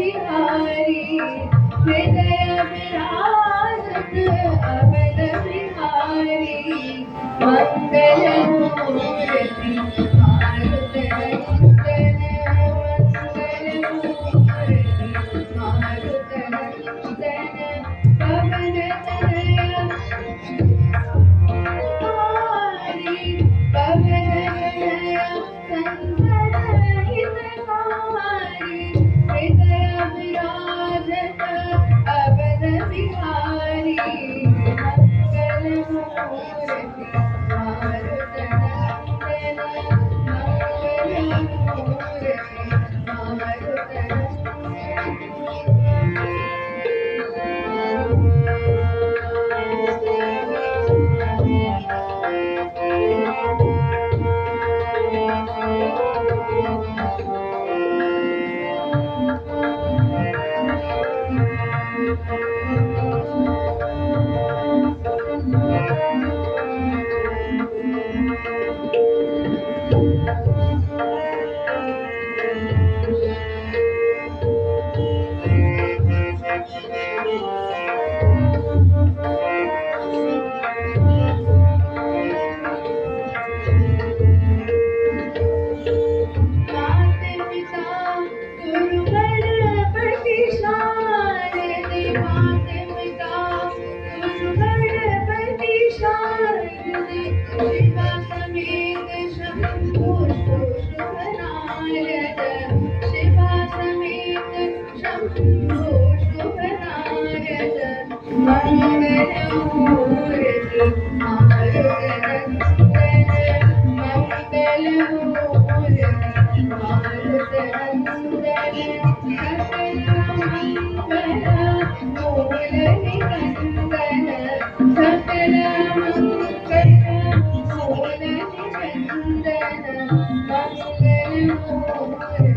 बिहारी हृदय विराजत अवध बिहारी मंगल मूर्ति मारुत नंदन मंगल मूर्ति मारुत नंदन पवन तनया हरि पवन तनया संतत हितकारी हृदय विराजत अवध बिहारी मंगल मूर्ति मारुत नंदन मंगल मूर्ति मारुत माता पिता गुरु गणपति शारदे माता पिता गुरु गणपति शारदे शिवा समेत शंभो शुभनारद शिवा समेत शंभो शुभनारद मंगल मूर्ति मारुत नंदन मंगल मूर्ति मारुत नंदन सकल मंगल मूल निकंदन सकल मंगल मूल निकंदन मंगल मूर्ति मारुत